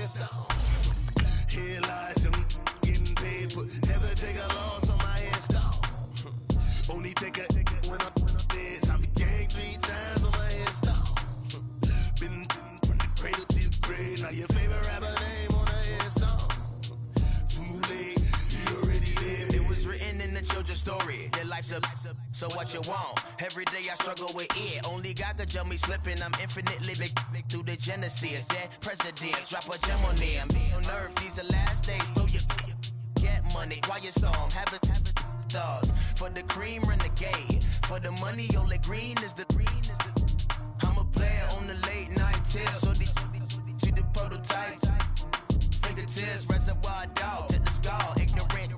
install. Here lies young, getting paid, but never take a loss on my install. Only take a when I'm dead. I be gang 3 times on my install. Been from the cradle to the grave. Now your favorite rapper name on the install. Too late, you already lived. It was written in the children's story. Their life's a so what you want? Every day I struggle with it. Only God could jump me slipping. I'm infinitely big through the genesis. Dead presidents, drop a gem on them. On earth, these the last days. Throw your get money, quiet storm. Have a thoughts for the cream renegade. For the money, only green is the. I'm a player on the late night tip. So these see the prototype. Fingertips, reservoir dog to the skull. Ignorant.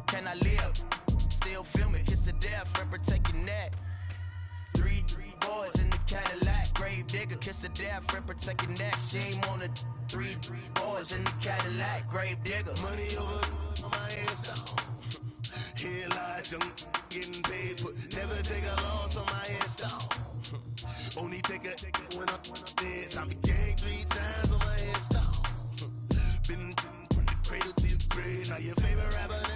Can I live? Still film it, kiss to death, friend, protect your neck. Three boys in the Cadillac, grave digger, kiss to death, friend, protect your neck. Shame on the three boys in the Cadillac, grave digger. Money over on my install. Here lies young, getting paid, but never take a loss on my install. Only take a when I'm dead. I be gang 3 times on my install. Been from the cradle to the grave. Now your favorite rapper name.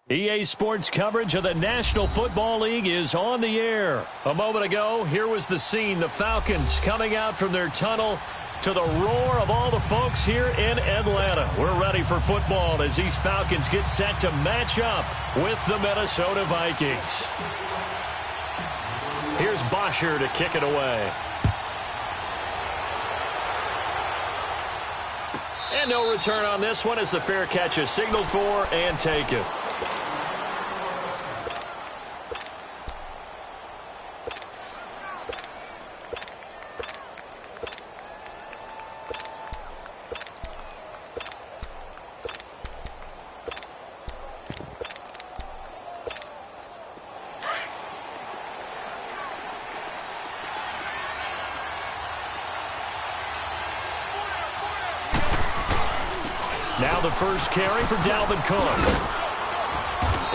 EA Sports coverage of the National Football League is on the air. A moment ago, here was the scene. The Falcons coming out from their tunnel to the roar of all the folks here in Atlanta. We're ready for football as these Falcons get set to match up with the Minnesota Vikings. Here's Bosher to kick it away. And no return on this one as the fair catch is signaled for and taken. Now the first carry for Dalvin Cook.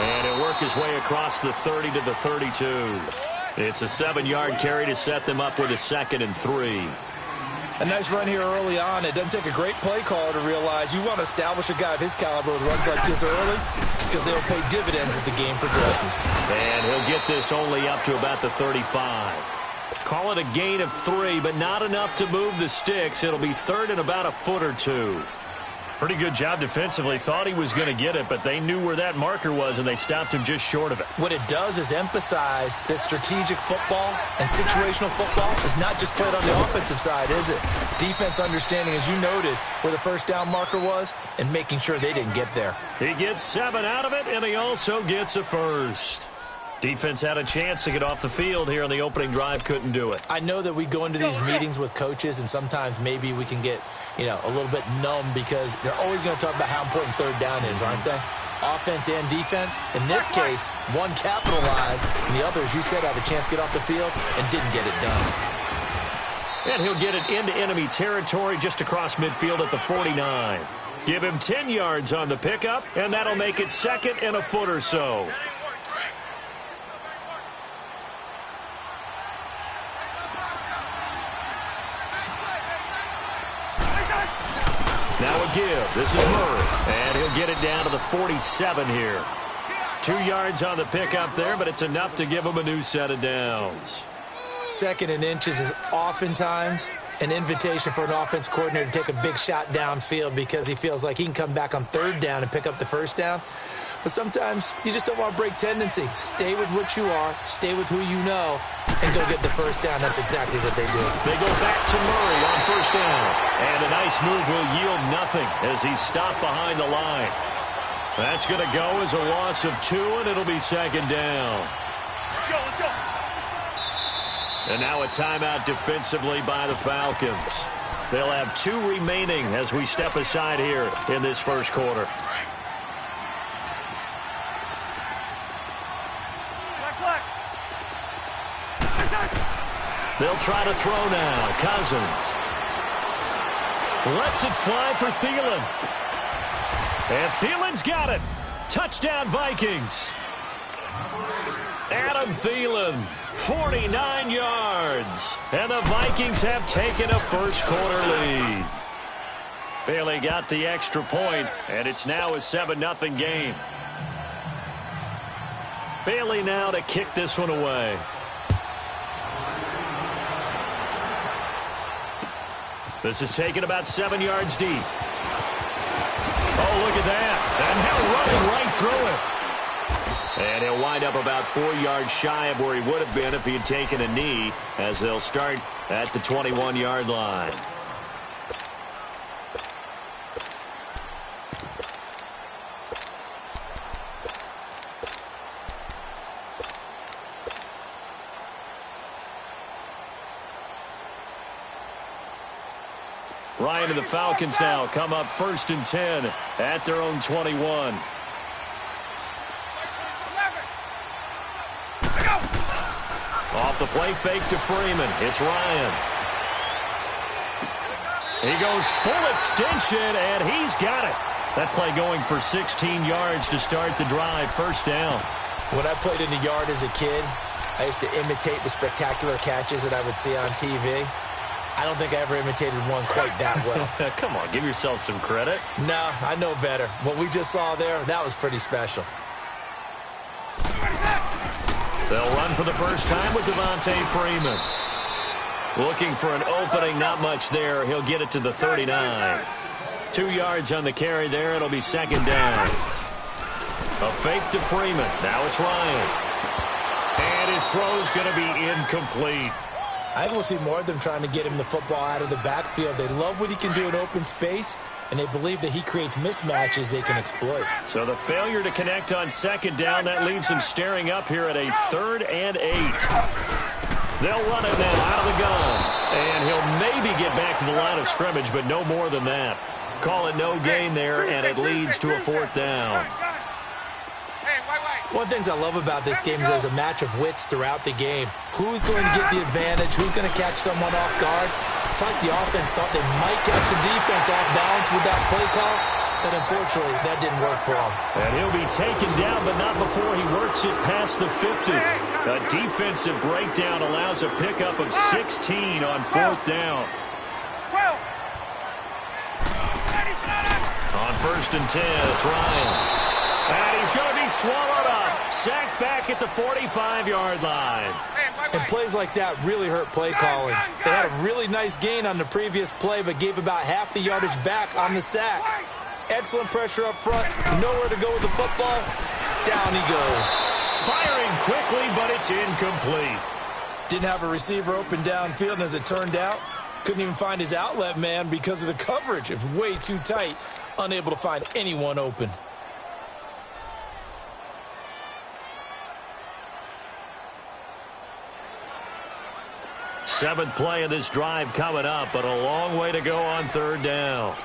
And he'll work his way across the 30 to the 32. It's a 7-yard carry to set them up with a 2nd and 3. A nice run here early on. It doesn't take a great play caller to realize you want to establish a guy of his caliber with runs like this early because they'll pay dividends as the game progresses. And he'll get this only up to about the 35. Call it a gain of 3, but not enough to move the sticks. It'll be 3rd and about a foot or 2. Pretty good job defensively. Thought he was going to get it, but they knew where that marker was, and they stopped him just short of it. What it does is emphasize that strategic football and situational football is not just played on the offensive side, is it? Defense understanding, as you noted, where the first down marker was and making sure they didn't get there. He gets 7 out of it, and he also gets a first. Defense had a chance to get off the field here on the opening drive, couldn't do it. I know that we go into these meetings with coaches, and sometimes maybe we can get, a little bit numb because they're always going to talk about how important 3rd down is, aren't they? Offense and defense. In this case, one capitalized, and the other, as you said, had a chance to get off the field and didn't get it done. And he'll get it into enemy territory just across midfield at the 49. Give him 10 yards on the pickup, and that'll make it 2nd and a foot or so. Now a give. This is Murray. And he'll get it down to the 47 here. 2 yards on the pickup there, but it's enough to give him a new set of downs. 2nd and inches is oftentimes an invitation for an offense coordinator to take a big shot downfield because he feels like he can come back on 3rd down and pick up the 1st down. But sometimes you just don't want to break tendency. Stay with what you are, stay with who you know, and go get the 1st down. That's exactly what they do. They go back to Murray on 1st down. And a nice move will yield nothing as he's stopped behind the line. That's going to go as a loss of 2, and it'll be 2nd down. Let's go. And now a timeout defensively by the Falcons. They'll have 2 remaining as we step aside here in this first quarter. They'll try to throw now. Cousins lets it fly for Thielen. And Thielen's got it. Touchdown, Vikings. Adam Thielen, 49 yards. And the Vikings have taken a first-quarter lead. Bailey got the extra point, and it's now a 7-0 game. Bailey now to kick this one away. This is taken about 7 yards deep. Oh, look at that. And he'll running right through it. And he'll wind up about 4 yards shy of where he would have been if he had taken a knee, as they'll start at the 21-yard line. Ryan and the Falcons now come up 1st and 10 at their own 21. Off the play fake to Freeman. It's Ryan. He goes full extension, and he's got it. That play going for 16 yards to start the drive. First down. When I played in the yard as a kid, I used to imitate the spectacular catches that I would see on TV. I don't think I ever imitated one quite that well. Come on, give yourself some credit. No, I know better. What we just saw there, that was pretty special. They'll run for the first time with Devontae Freeman. Looking for an opening, not much there. He'll get it to the 39. 2 yards on the carry there. It'll be second down. A fake to Freeman. Now it's Ryan. And his throw's going to be incomplete. I think we'll see more of them trying to get him the football out of the backfield. They love what he can do in open space, and they believe that he creates mismatches they can exploit. So the failure to connect on second down, that leaves him staring up here at a 3rd and 8. They'll run it now out of the gun. And he'll maybe get back to the line of scrimmage, but no more than that. Call it no gain there, and it leads to a 4th down. One of the things I love about this game is there's a match of wits throughout the game. Who's going to get the advantage? Who's going to catch someone off guard? I feel like the offense thought they might catch the defense off balance with that play call, but unfortunately, that didn't work for him. And he'll be taken down, but not before he works it past the 50. A defensive breakdown allows a pickup of 16 on 4th down. On 1st and 10, it's Ryan. And he's going to be swallowed up. Sacked back at the 45-yard line. And plays like that really hurt play calling. They had a really nice gain on the previous play, but gave about half the yardage back on the sack. Excellent pressure up front. Nowhere to go with the football. Down he goes. Firing quickly, but it's incomplete. Didn't have a receiver open downfield, and as it turned out, couldn't even find his outlet man because of the coverage. It was way too tight. Unable to find anyone open. Seventh play of this drive coming up, but a long way to go on 3rd down.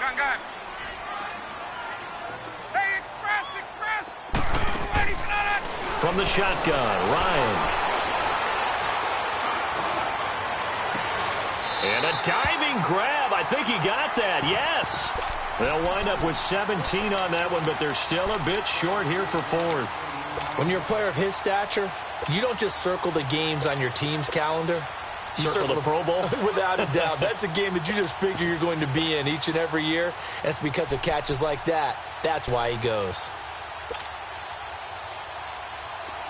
Gun. Hey, express. From the shotgun, Ryan. And a diving grab. I think he got that. Yes. They'll wind up with 17 on that one, but they're still a bit short here for 4th. When you're a player of his stature, you don't just circle the games on your team's calendar. You circle the Pro Bowl? Without a doubt. That's a game that you just figure you're going to be in each and every year. And it's because of catches like that. That's why he goes.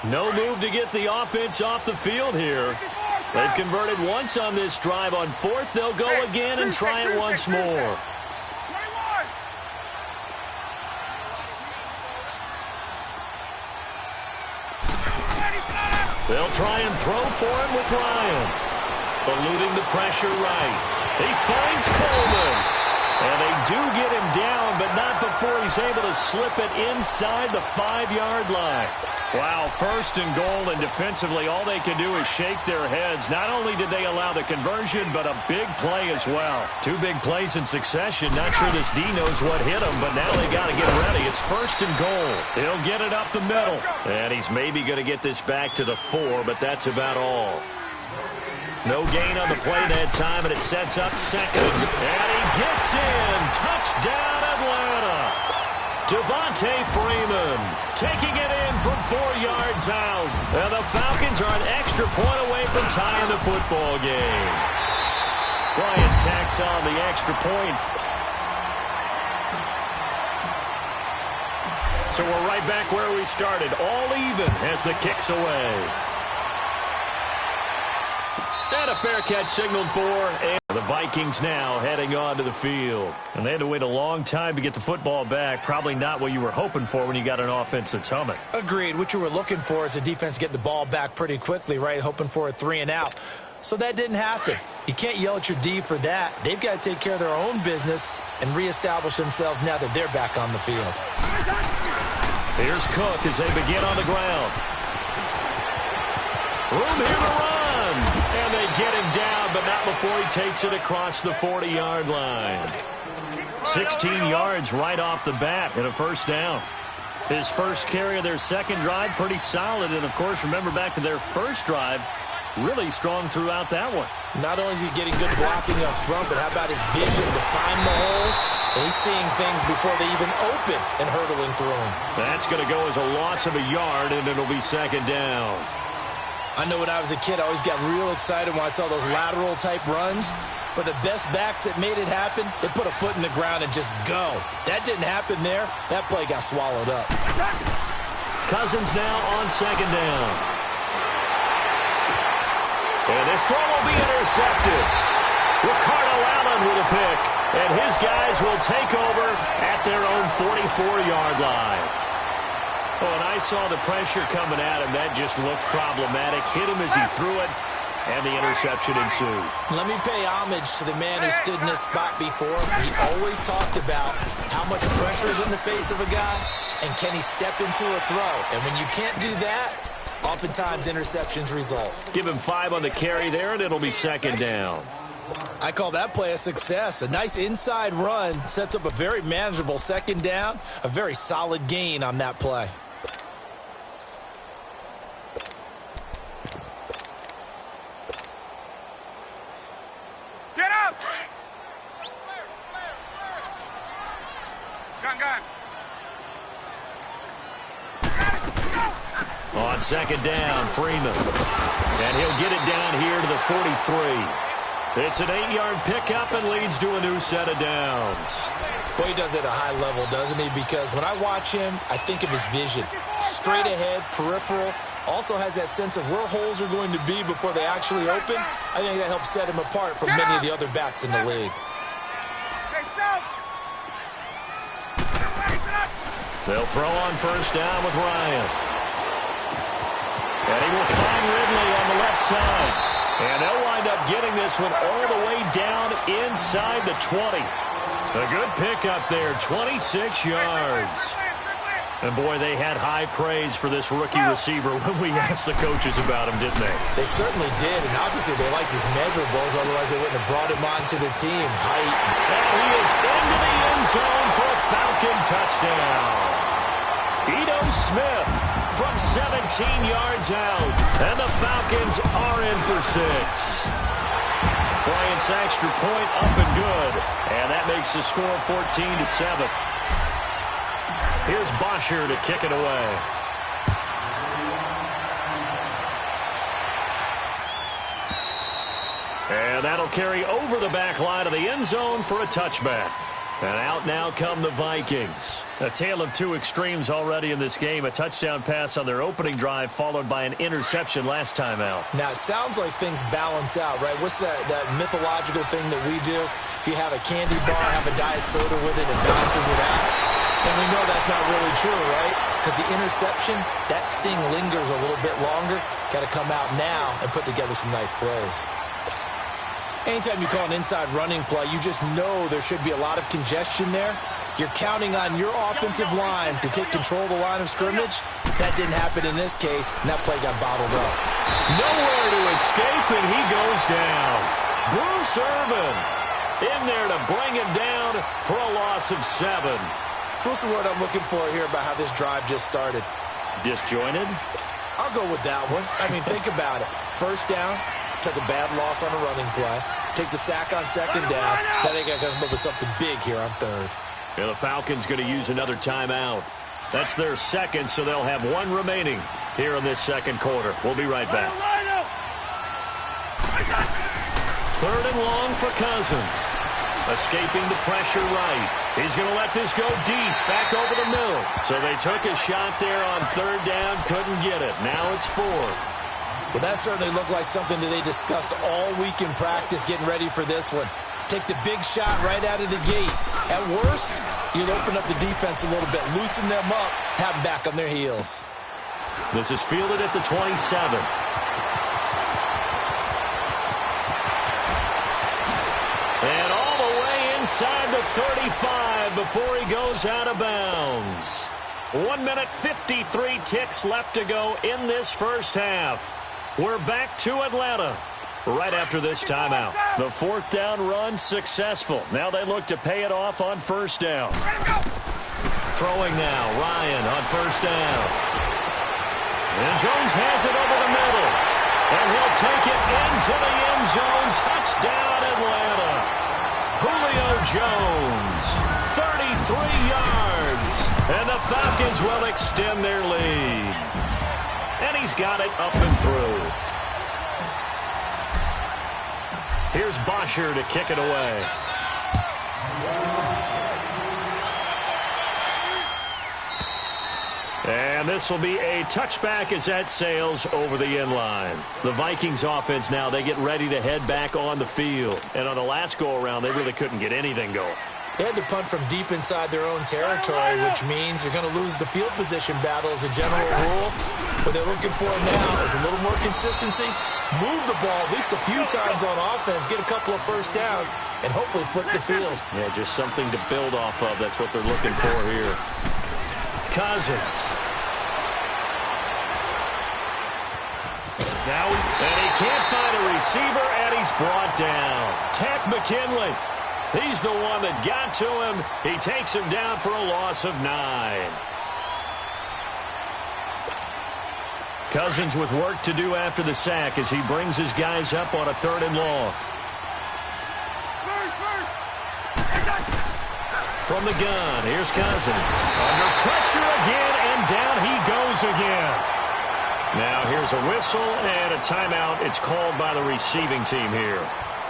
No move to get the offense off the field here. They've converted once on this drive. On 4th, they'll go again and try it once more. They'll try and throw for him with Ryan. Eluding the pressure right. He finds Coleman. And they do get him down, but not before he's able to slip it inside the 5-yard line. Wow, 1st and goal, and defensively all they can do is shake their heads. Not only did they allow the conversion, but a big play as well. 2 big plays in succession. Not sure this D knows what hit him, but now they got to get ready. It's 1st and goal. He'll get it up the middle. And he's maybe going to get this back to the 4, but that's about all. No gain on the play that time, and it sets up 2nd. And he gets in. Touchdown, Atlanta. Devontae Freeman taking it in from 4 yards out. And the Falcons are an extra point away from tying the football game. Bryant tacks on the extra point. So we're right back where we started, all even as the kick's away. And a fair catch signaled for, and the Vikings now heading onto the field. And they had to wait a long time to get the football back. Probably not what you were hoping for when you got an offense that's humming. Agreed. What you were looking for is the defense get the ball back pretty quickly, right? Hoping for a 3 and out. So that didn't happen. You can't yell at your D for that. They've got to take care of their own business and reestablish themselves now that they're back on the field. Here's Cook as they begin on the ground. Room here to run. And they get him down, but not before he takes it across the 40-yard line. 16 yards right off the bat and a first down. His first carry of their second drive, pretty solid. And, of course, remember back to their first drive, really strong throughout that one. Not only is he getting good blocking up front, but how about his vision to find the holes? And he's seeing things before they even open and hurdling through them. That's going to go as a loss of a yard, and it'll be second down. I know when I was a kid, I always got real excited when I saw those lateral-type runs. But the best backs that made it happen, they put a foot in the ground and just go. That didn't happen there. That play got swallowed up. Cousins now on second down. And this throw will be intercepted. Ricardo Allen with a pick. And his guys will take over at their own 44-yard line. Oh, and I saw the pressure coming at him. That just looked problematic. Hit him as he threw it, and the interception ensued. Let me pay homage to the man who stood in this spot before. He always talked about how much pressure is in the face of a guy, and can he step into a throw. And when you can't do that, oftentimes interceptions result. Give him 5 on the carry there, and it'll be second down. I call that play a success. A nice inside run sets up a very manageable second down. A very solid gain on that play. Get up! Gun. On second down, Freeman. And he'll get it down here to the 43. It's an 8-yard pickup and leads to a new set of downs. Boy, he does it at a high level, doesn't he? Because when I watch him, I think of his vision. Straight ahead, peripheral. Also has that sense of where holes are going to be before they actually open. I think that helps set him apart from many of the other backs in the league. They'll throw on first down with Ryan. And he will find Ridley on the left side. And they'll wind up getting this one all the way down inside the 20. A good pickup there, 26 yards. And, boy, they had high praise for this rookie receiver when we asked the coaches about him, didn't they? They certainly did, and obviously they liked his measurables, otherwise they wouldn't have brought him onto the team. Height. And he is into the end zone for a Falcon touchdown. Ito Smith from 17 yards out, and the Falcons are in for 6. Bryant's extra point up and good, and that makes the score 14-7. Here's Bosher to kick it away. And that'll carry over the back line of the end zone for a touchback. And out now come the Vikings. A tale of two extremes already in this game. A touchdown pass on their opening drive followed by an interception last time out. Now, it sounds like things balance out, right? What's that mythological thing that we do? If you have a candy bar, have a diet soda with it, it balances it out. And we know that's not really true, right? Because the interception, that sting lingers a little bit longer. Got to come out now and put together some nice plays. Anytime you call an inside running play, you just know there should be a lot of congestion there. You're counting on your offensive line to take control of the line of scrimmage. That didn't happen in this case, and that play got bottled up. Nowhere to escape, and he goes down. Bruce Irvin in there to bring him down for a loss of 7. So what's the word I'm looking for here about how this drive just started? Disjointed? I'll go with that one. I mean, think about it. First down. Took a bad loss on a running play. Take the sack on second down. Now they got to come up with something big here on third. And the Falcons going to use another timeout. That's their second, so they'll have one remaining here in this second quarter. We'll be right back. Third and long for Cousins. Escaping the pressure right. He's going to let this go deep, back over the middle. So they took a shot there on third down, couldn't get it. Now it's fourth. Well, that certainly looked like something that they discussed all week in practice, getting ready for this one. Take the big shot right out of the gate. At worst, you'll open up the defense a little bit, loosen them up, have them back on their heels. This is fielded at the 27. And all the way inside the 35 before he goes out of bounds. 1 minute, 53 ticks left to go in this first half. We're back to Atlanta right after this timeout. The fourth down run successful. Now they look to pay it off on first down. Throwing now, Ryan on first down. And Jones has it over the middle. And he'll take it into the end zone. Touchdown, Atlanta. Julio Jones, 33 yards. And the Falcons will extend their lead. And he's got it up and through. Here's Bosher to kick it away. And this will be a touchback as that sails over the end line. The Vikings offense now, they get ready to head back on the field. And on the last go-around, they really couldn't get anything going. They had to punt from deep inside their own territory, which means you're going to lose the field position battle as a general rule. What they're looking for now is a little more consistency, move the ball at least a few times on offense, get a couple of first downs, and hopefully flip the field. Yeah, just something to build off of. That's what they're looking for here. Cousins. Now, and he can't find a receiver, and he's brought down. Ted McKinley. He's the one that got to him. He takes him down for a loss of 9. Cousins with work to do after the sack as he brings his guys up on a third and long. From the gun, here's Cousins. Under pressure again, and down he goes again. Now here's a whistle and a timeout. It's called by the receiving team here.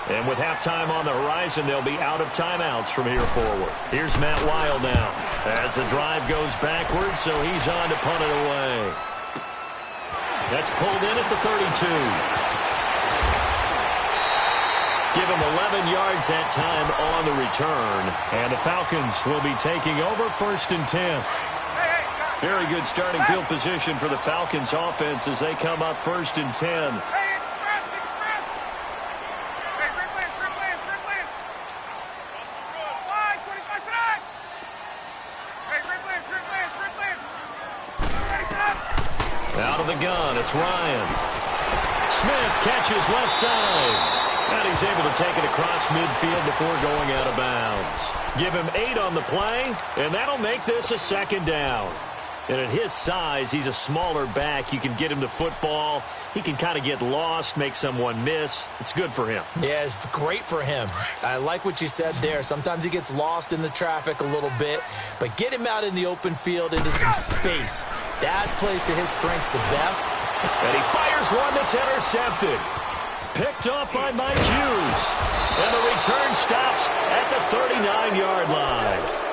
And with halftime on the horizon, they'll be out of timeouts from here forward. Here's Matt Wild now as the drive goes backwards, so he's on to punt it away. That's pulled in at the 32. Give him 11 yards that time on the return. And the Falcons will be taking over first and 10. Very good starting field position for the Falcons offense as they come up first and 10. Out of the gun, it's Ryan. Smith catches left side. And he's able to take it across midfield before going out of bounds. Give him 8 on the play, and that'll make this a second down. And at his size, he's a smaller back. You can get him the football. He can kind of get lost, make someone miss. It's good for him. Yeah, it's great for him. I like what you said there. Sometimes he gets lost in the traffic a little bit, but get him out in the open field into some space. That plays to his strengths the best. And he fires one that's intercepted. Picked off by Mike Hughes. And the return stops at the 39-yard line.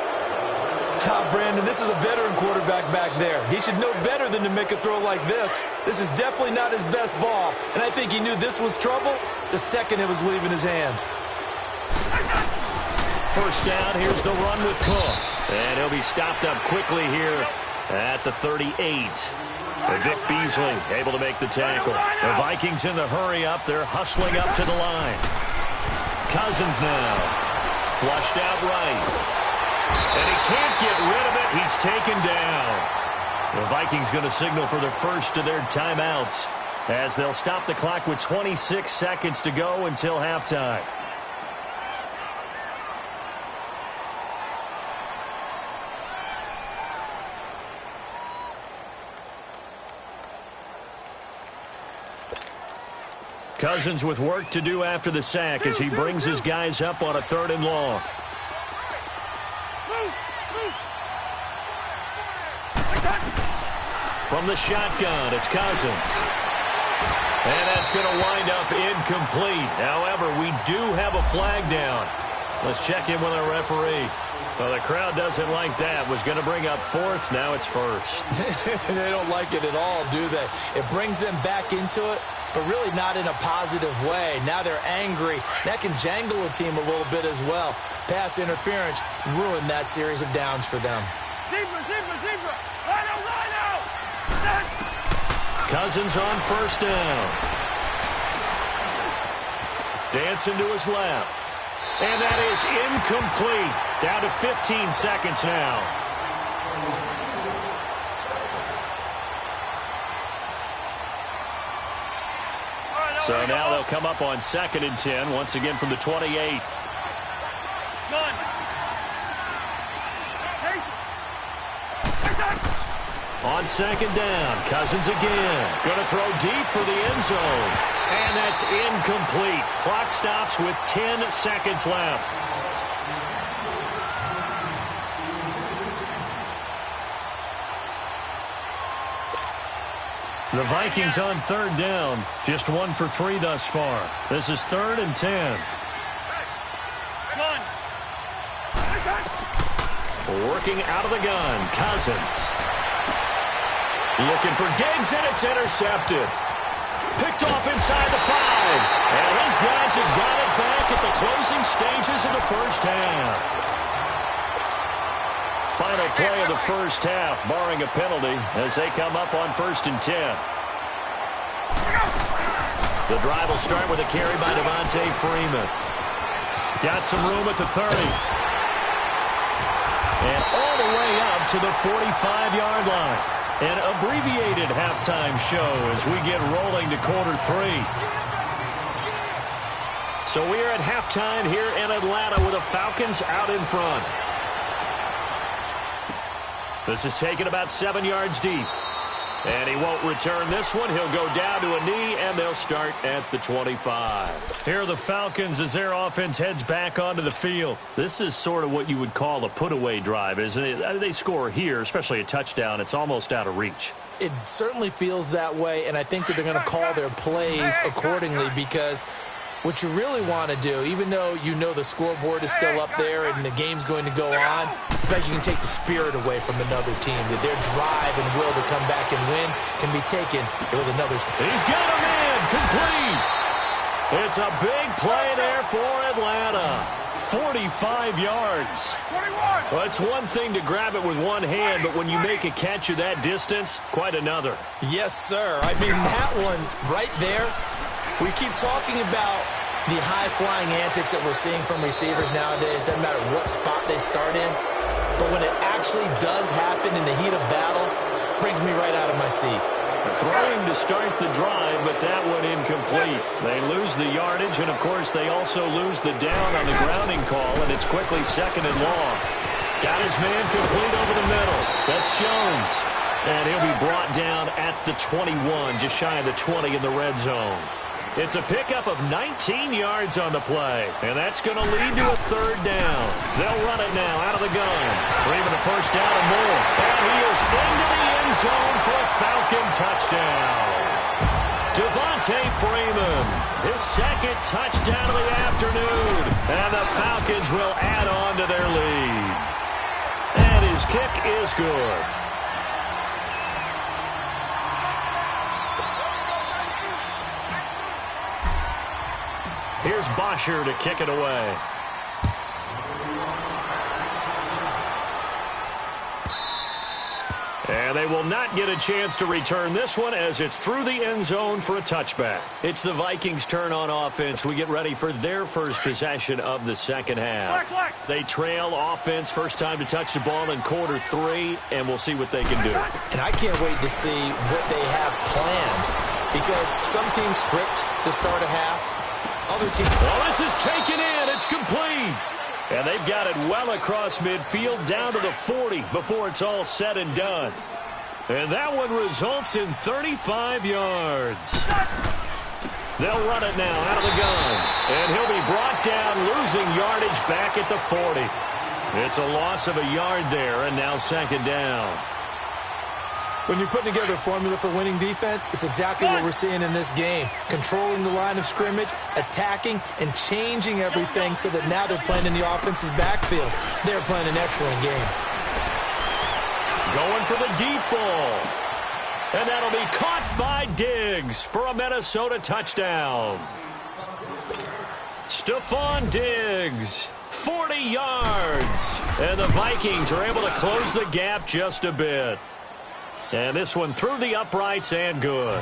Brandon, this is a veteran quarterback back there. He should know better than to make a throw like this. This is definitely not his best ball, and I think he knew this was trouble the second it was leaving his hand. First down, here's the run with Cook. And he'll be stopped up quickly here at the 38. Vic Beasley able to make the tackle. The Vikings in the hurry up. They're hustling up to the line. Cousins now. Flushed out right. And he can't get rid of it. He's taken down. The Vikings going to signal for the first of their timeouts as they'll stop the clock with 26 seconds to go until halftime. Cousins with work to do after the sack as he brings his guys up on a third and long. From the shotgun, it's Cousins. And that's going to wind up incomplete. However, we do have a flag down. Let's check in with our referee. Well, the crowd doesn't like that. Was going to bring up fourth. Now it's first. They don't like it at all, do they? It brings them back into it, but really not in a positive way. Now they're angry. That can jangle a team a little bit as well. Pass interference ruined that series of downs for them. Zebra. Rhino. Cousins on first down. Dancing to his left. And that is incomplete. Down to 15 seconds now. So now they'll come up on 2nd and 10, once again from the 28. On 2nd down, Cousins again. Going to throw deep for the end zone. And that's incomplete. Clock stops with 10 seconds left. The Vikings on 3rd down. Just 1 for 3 thus far. This is 3rd and 10. Working out of the gun, Cousins. Looking for Diggs, and it's intercepted. Picked off inside the 5. And his guys have got it back at the closing stages of the first half. Final play of the first half, barring a penalty, as they come up on 1st and 10. The drive will start with a carry by Devontae Freeman. Got some room at the 30. And all the way up to the 45-yard line. An abbreviated halftime show as we get rolling to quarter 3. So we are at halftime here in Atlanta with the Falcons out in front. This is taken about 7 yards deep. And he won't return this one. He'll go down to a knee, and they'll start at the 25. Here are the Falcons as their offense heads back onto the field. This is sort of what you would call a put-away drive, isn't it? They score here, especially a touchdown. It's almost out of reach. It certainly feels that way, and I think that they're going to call their plays accordingly because what you really want to do, even though you know the scoreboard is still up there and the game's going to go on, but you can take the spirit away from another team, that their drive and will to come back and win can be taken with another. He's got a man, complete. It's a big play there for Atlanta. 45 yards. 21. Well, it's one thing to grab it with one hand, but when you make a catch of that distance, quite another. Yes, sir. I mean, that one right there, we keep talking about the high-flying antics that we're seeing from receivers nowadays. Doesn't matter what spot they start in. But when it actually does happen in the heat of battle, it brings me right out of my seat. Throwing to start the drive, but that one incomplete. They lose the yardage, and, of course, they also lose the down on the grounding call, and it's quickly 2nd and long. Got his man complete over the middle. That's Jones. And he'll be brought down at the 21, just shy of the 20 in the red zone. It's a pickup of 19 yards on the play, and that's going to lead to a 3rd down. They'll run it now out of the gun. Freeman a first down and more. And he is into the end zone for a Falcon touchdown. Devontae Freeman, his 2nd touchdown of the afternoon. And the Falcons will add on to their lead. And his kick is good. Here's Bosher to kick it away. And they will not get a chance to return this one as it's through the end zone for a touchback. It's the Vikings' turn on offense. We get ready for their first possession of the second half. They trail offense, first time to touch the ball in quarter 3, and we'll see what they can do. And I can't wait to see what they have planned because some teams script to start a half. Other teams. Well, this is taken in. It's complete. And they've got it well across midfield down to the 40 before it's all said and done. And that one results in 35 yards. They'll run it now out of the gun. And he'll be brought down, losing yardage back at the 40. It's a loss of a yard there, and now 2nd down. When you're putting together a formula for winning defense, it's exactly what we're seeing in this game. Controlling the line of scrimmage, attacking, and changing everything so that now they're playing in the offense's backfield. They're playing an excellent game. Going for the deep ball. And that'll be caught by Diggs for a Minnesota touchdown. Stephon Diggs, 40 yards. And the Vikings are able to close the gap just a bit. And this one through the uprights and good.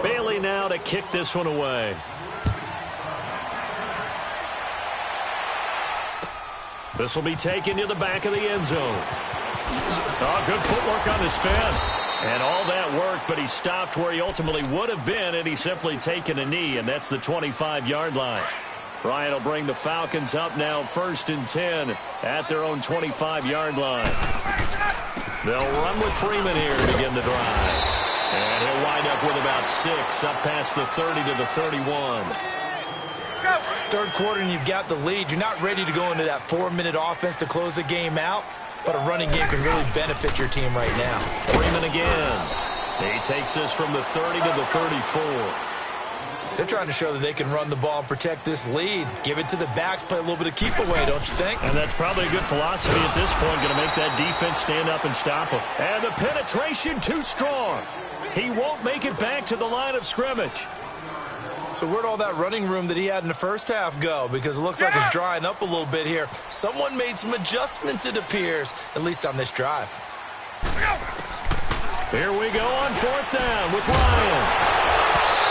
Bailey now to kick this one away. This will be taken to the back of the end zone. Oh, good footwork on the spin. And all that work, but he stopped where he ultimately would have been, and he's simply taken a knee, and that's the 25-yard line. Ryan will bring the Falcons up now 1st and 10 at their own 25-yard line. They'll run with Freeman here to begin the drive. And he'll wind up with about 6, up past the 30 to the 31. Third quarter and you've got the lead. You're not ready to go into that 4-minute offense to close the game out, but a running game can really benefit your team right now. Freeman again. He takes this from the 30 to the 34. They're trying to show that they can run the ball and protect this lead. Give it to the backs, play a little bit of keep away, don't you think? And that's probably a good philosophy at this point, going to make that defense stand up and stop him. And the penetration too strong. He won't make it back to the line of scrimmage. So where'd all that running room that he had in the first half go? Because it looks like it's drying up a little bit here. Someone made some adjustments, it appears, at least on this drive. Here we go on 4th down with Ryan.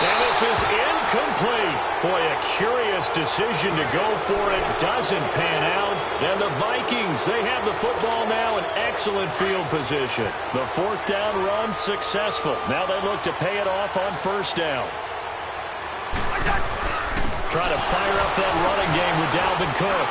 And this is incomplete. Boy, a curious decision to go for it. Doesn't pan out. And the Vikings, they have the football now in excellent field position. The 4th down run successful. Now they look to pay it off on 1st down. Trying to fire up that running game with Dalvin Cook.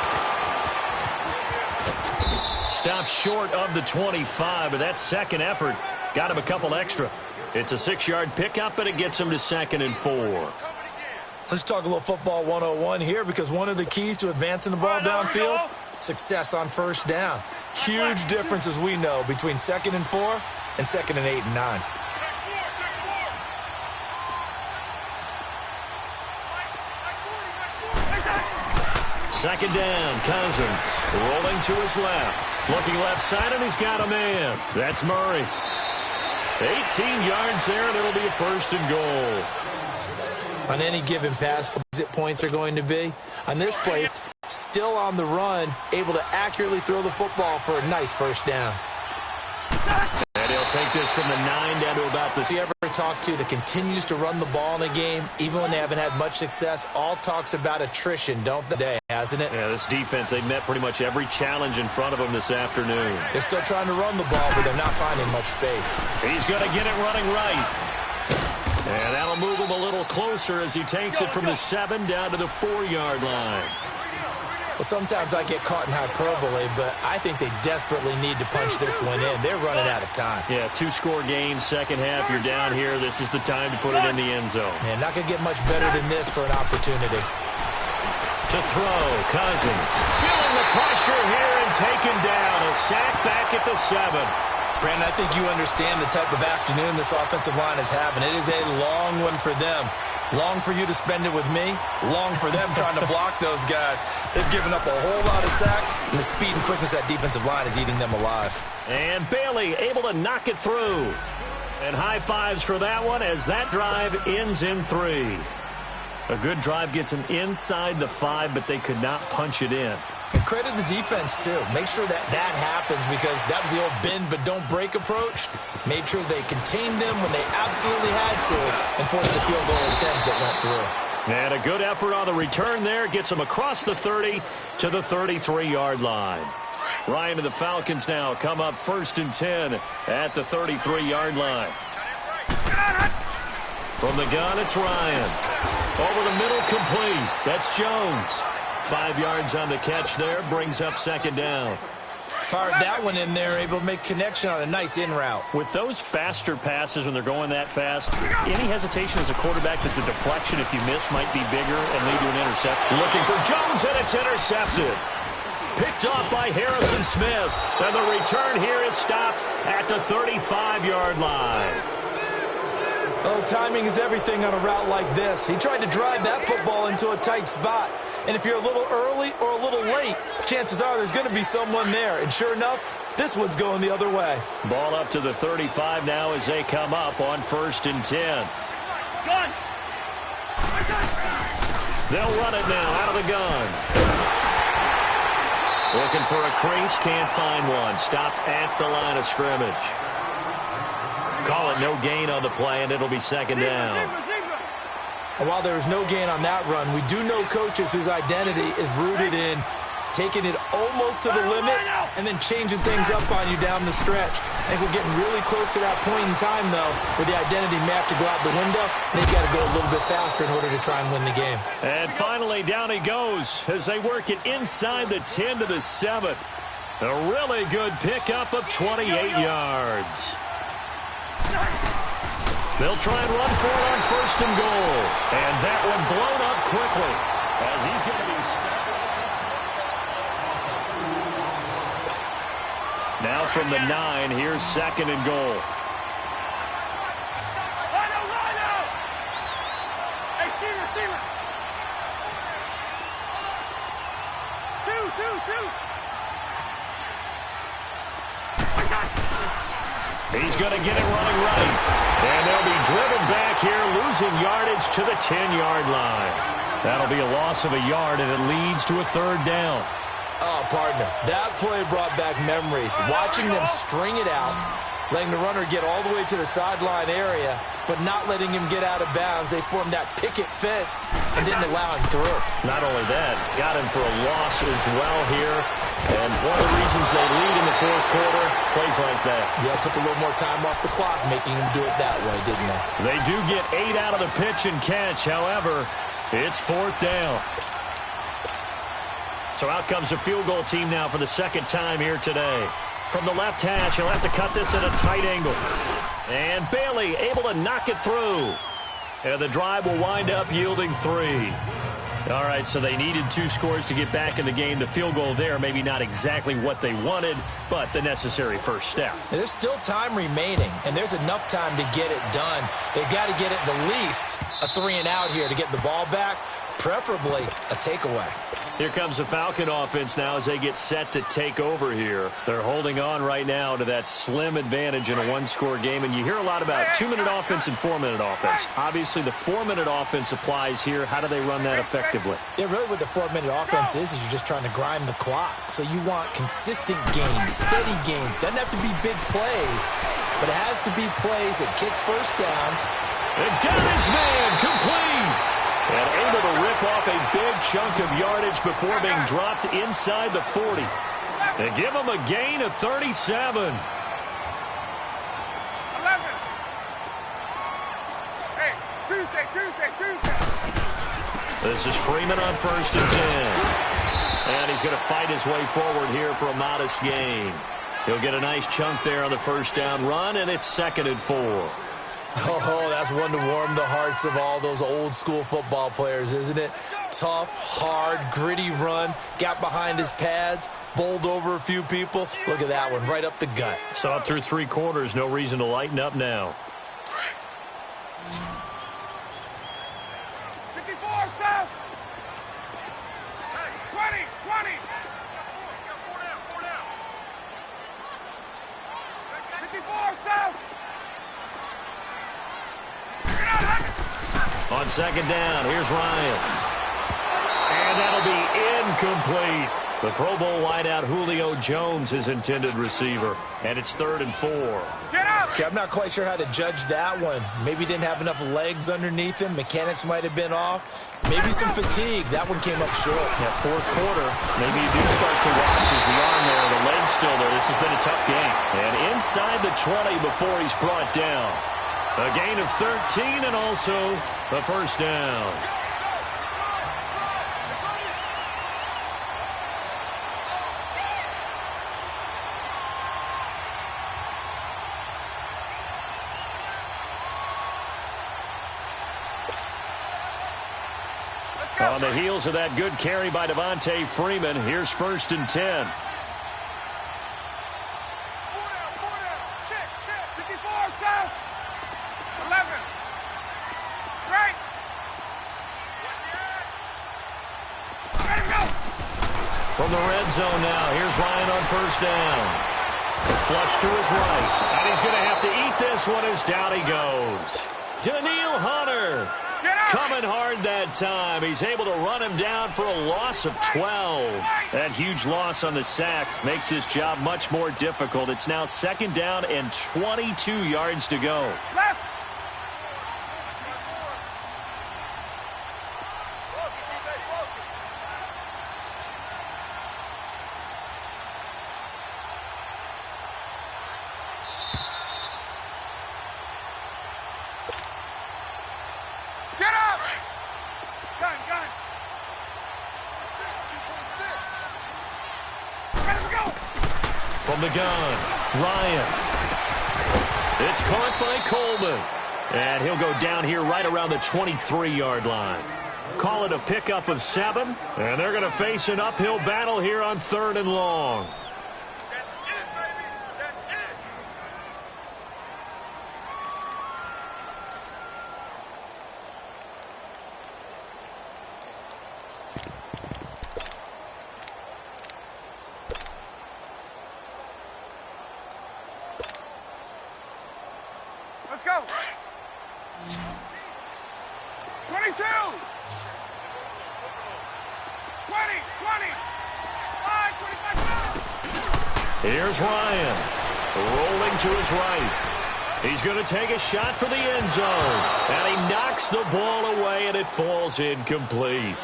Stops short of the 25, but that second effort got him a couple extra. It's a 6-yard pickup, but it gets him to 2nd and 4. Let's talk a little football 101 here, because one of the keys to advancing the ball downfield, success on 1st down. Huge difference, as we know, between 2nd and 4 and 2nd and 8 and 9. Second down, Cousins rolling to his left. Looking left side, and he's got a man. That's Murray. 18 yards there, and it'll be a 1st and goal. On any given pass, points are going to be. On this play, still on the run, able to accurately throw the football for a nice 1st down. And he'll take this from the 9 down to about the... If you ever talk to that continues to run the ball in a game, even when they haven't had much success, all talks about attrition, don't they, hasn't it? Yeah, this defense, they met pretty much every challenge in front of them this afternoon. They're still trying to run the ball, but they're not finding much space. He's going to get it running right. And that'll move him a little closer as he takes it from the 7 down to the 4-yard line. Well, sometimes I get caught in hyperbole, but I think they desperately need to punch this one in. They're running out of time. Yeah, 2-score game, second half, you're down here. This is the time to put it in the end zone. Man, not going to get much better than this for an opportunity. To throw, Cousins. Feeling the pressure here and taken down. A sack back at the 7. Brandon, I think you understand the type of afternoon this offensive line is having. It is a long one for them. Long for you to spend it with me. Long for them trying to block those guys. They've given up a whole lot of sacks, and the speed and quickness of that defensive line is eating them alive. And Bailey able to knock it through. And high fives for that one as that drive ends in 3. A good drive gets them inside the 5, but they could not punch it in. And credit the defense, too. Make sure that happens, because that was the old bend but don't break approach. Made sure they contained them when they absolutely had to and forced the field goal attempt that went through. And a good effort on the return there. Gets them across the 30 to the 33-yard line. Ryan and the Falcons now come up 1st and 10 at the 33-yard line. From the gun, it's Ryan. Over the middle, complete. That's Jones. 5 yards on the catch there, brings up 2nd down. Fired that one in there, able to make connection on a nice in route. With those faster passes when they're going that fast, any hesitation as a quarterback that the deflection, if you miss, might be bigger and lead to an interception. Looking for Jones, and it's intercepted. Picked off by Harrison Smith. And the return here is stopped at the 35-yard line. Oh, timing is everything on a route like this. He tried to drive that football into a tight spot. And if you're a little early or a little late, chances are there's going to be someone there. And sure enough, this one's going the other way. Ball up to the 35 now as they come up on 1st and 10. Gun. They'll run it now out of the gun. Looking for a crease, can't find one. Stopped at the line of scrimmage. Call it no gain on the play, and it'll be 2nd down. And while there is no gain on that run, we do know coaches whose identity is rooted in taking it almost to the limit and then changing things up on you down the stretch. I think we're getting really close to that point in time, though, where the identity map to go out the window, and they've got to go a little bit faster in order to try and win the game. And finally, down he goes as they work it inside the 10 to the 7. A really good pickup of 28 yards. They'll try and run for it on 1st and goal. And that one blown up quickly as he's going to be stopped. Now from the 9, here's 2nd and goal. Line out! Hey, receiver! Two! He's going to get it running right. And they'll be driven back here, losing yardage to the 10-yard line. That'll be a loss of a yard, and it leads to a 3rd down. Oh, partner, that play brought back memories. Watching them string it out, letting the runner get all the way to the sideline area, but not letting him get out of bounds. They formed that picket fence and didn't allow him through. Not only that, got him for a loss as well here. And one of the reasons they lead in the 4th quarter, plays like that. Yeah, took a little more time off the clock, making him do it that way, didn't they? They do get 8 out of the pitch and catch. However, it's 4th down. So out comes a field goal team now for the 2nd time here today. From the left hash, he'll have to cut this at a tight angle. And Bailey able to knock it through. And the drive will wind up yielding 3. All right, so they needed 2 scores to get back in the game. The field goal there, maybe not exactly what they wanted, but the necessary first step. There's still time remaining, and there's enough time to get it done. They've got to get at the least a 3 and out here to get the ball back, preferably a takeaway. Here comes the Falcon offense now as they get set to take over here. They're holding on right now to that slim advantage in a 1-score game, and you hear a lot about 2-minute offense and 4-minute offense. Obviously, the 4-minute offense applies here. How do they run that effectively? Yeah, really what the 4-minute offense is you're just trying to grind the clock. So you want consistent gains, steady gains. Doesn't have to be big plays, but it has to be plays that gets first downs. And got his man complete. And able to rip off a big chunk of yardage before being dropped inside the 40. They give him a gain of 37. 11. Hey, Tuesday. This is Freeman on 1st and 10. And he's going to fight his way forward here for a modest gain. He'll get a nice chunk there on the 1st down run, and it's 2nd and 4. Oh, that's one to warm the hearts of all those old-school football players, isn't it? Tough, hard, gritty run, got behind his pads, bowled over a few people. Look at that one, right up the gut. So up through 3 quarters, no reason to lighten up now. 54, south. 20. 54, south. On 2nd down, here's Ryan. And that'll be incomplete. The Pro Bowl wideout Julio Jones, his intended receiver. And it's 3rd and 4. Get out! Okay, I'm not quite sure how to judge that one. Maybe didn't have enough legs underneath him. Mechanics might have been off. Maybe some fatigue. That one came up short. Yeah, 4th quarter. Maybe you do start to watch as the arm there, the leg's still there. This has been a tough game. And inside the 20 before he's brought down. A gain of 13 and also the 1st down. On the heels of that good carry by Devontae Freeman, here's 1st and 10. 54 south. 11. Right. Ready to go. From the red zone now, here's Ryan on 1st down. Flush to his right. And he's going to have to eat this one as down he goes. Daniil Hunter coming hard that time. He's able to run him down for a loss of 12. That huge loss on the sack makes this job much more difficult. It's now 2nd down and 22 yards to go. Left. Get up! Gun. Ready to go! From the gun, Ryan. It's caught by Coleman. And he'll go down here right around the 23-yard line. Call it a pickup of 7. And they're going to face an uphill battle here on 3rd and long. Let's go. 22. 20. 5, 25. Here's Ryan. Rolling to his right. He's going to take a shot for the end zone. And he knocks the ball away, and it falls incomplete.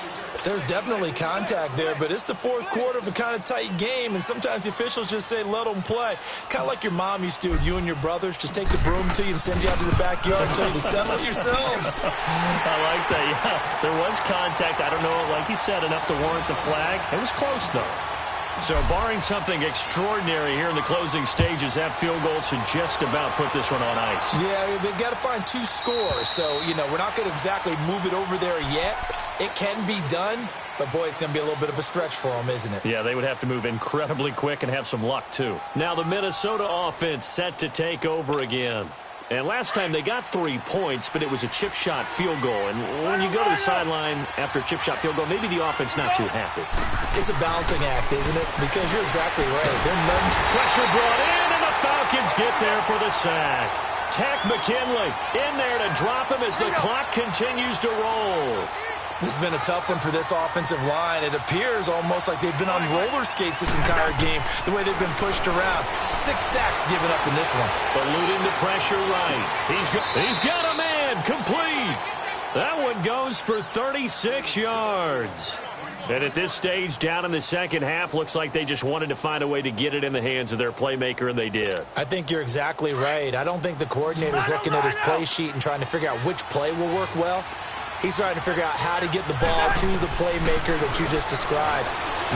There's definitely contact there, but it's the 4th quarter of a kind of tight game, and sometimes the officials just say, let them play. Kind of like your mom used to with you and your brothers. Just take the broom to you and send you out to the backyard and tell you to settle it yourselves. I like that, yeah. There was contact. I don't know, like you said, enough to warrant the flag. It was close, though. So barring something extraordinary here in the closing stages, that field goal should just about put this one on ice. Yeah, they've got to find 2 scores. So, we're not going to exactly move it over there yet. It can be done, but, boy, it's going to be a little bit of a stretch for them, isn't it? Yeah, they would have to move incredibly quick and have some luck, too. Now the Minnesota offense set to take over again. And last time they got 3 points, but it was a chip shot field goal. And when you go to the sideline after a chip shot field goal, maybe the offense not too happy. It's a balancing act, isn't it? Because you're exactly right. They're none. Pressure brought in, and the Falcons get there for the sack. Tack McKinley in there to drop him as the clock continues to roll. This has been a tough one for this offensive line. It appears almost like they've been on roller skates this entire game, the way they've been pushed around. 6 sacks given up in this one. Eluding the pressure right. He's got a man complete. That one goes for 36 yards. And at this stage, down in the second half, looks like they just wanted to find a way to get it in the hands of their playmaker, and they did. I think you're exactly right. I don't think the coordinator's looking at his play sheet and trying to figure out which play will work well. He's trying to figure out how to get the ball to the playmaker that you just described.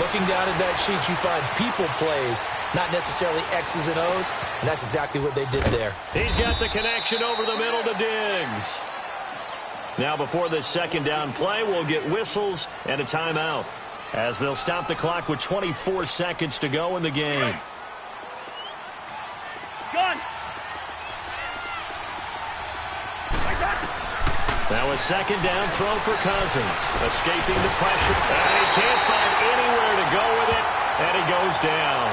Looking down at that sheet, you find people plays, not necessarily X's and O's, and that's exactly what they did there. He's got the connection over the middle to Diggs. Now before this 2nd down play, we'll get whistles and a timeout as they'll stop the clock with 24 seconds to go in the game. Gun. Now a 2nd down throw for Cousins. Escaping the pressure. And he can't find anywhere to go with it. And he goes down.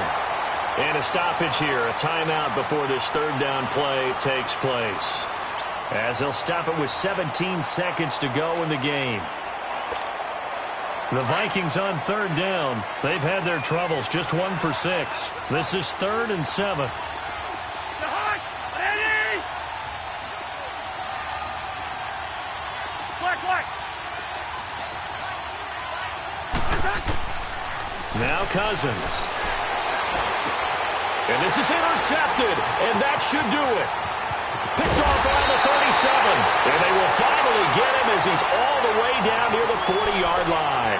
And a stoppage here. A timeout before this 3rd down play takes place. As they'll stop it with 17 seconds to go in the game. The Vikings on 3rd down. They've had their troubles. Just 1 for 6. This is 3rd and 7. Now Cousins. And this is intercepted, and that should do it. Picked off around the 37, and they will finally get him as he's all the way down near the 40-yard line.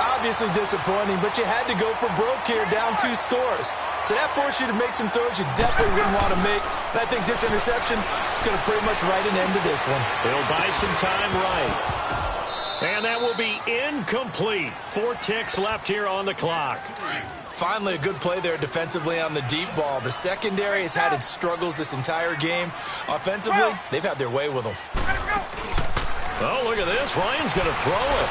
Obviously disappointing, but you had to go for broke here, down 2 scores. So that forced you to make some throws you definitely wouldn't want to make. And I think this interception is going to pretty much write an end to this one. It'll buy some time right. And that will be incomplete. 4 ticks left here on the clock. Finally, a good play there defensively on the deep ball. The secondary has had its struggles this entire game. Offensively, they've had their way with them. Oh, look at this. Ryan's going to throw it.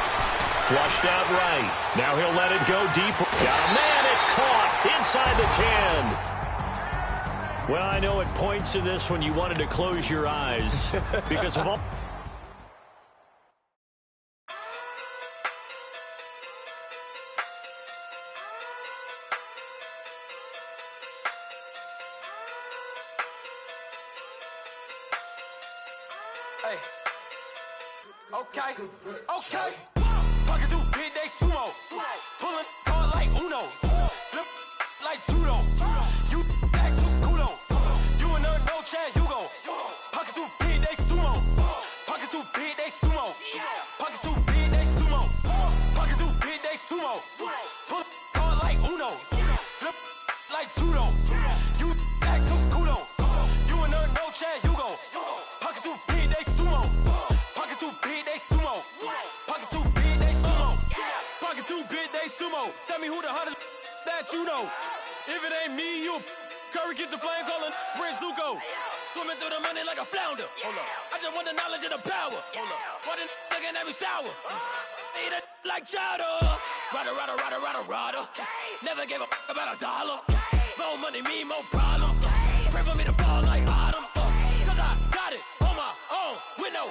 Flushed out right. Now he'll let it go deep. Got a man. It's caught inside the 10. Well, I know at points in this one you wanted to close your eyes because of all... Hey. Okay. Pocket through big, they sumo. Pulling card like Uno. Flip like judo. You act too kudo. You and her no chance, you go. Pocket too big, they sumo. Pocket too big, they sumo. Pocket too big, they sumo. Pocket too big, they sumo. Pull card like Uno. Flip like judo. You act too kudo. You and her no chance, you go. Pocket too big, they sumo. Pocket too big, they sumo. Pocket too big, they sumo. Pocket too big, they sumo. Tell me who the hottest that you know. If it ain't me, you Curry get the flame calling Prince Zuko. Swimming through the money like a flounder. Hold up. I just want the knowledge and the power. Hold up. Why the looking at me sour? Eat it like chowder. Rada. Never gave a about $1. More money, me, more problems. Pray for me to fall like autumn. Cause I got it on my own with no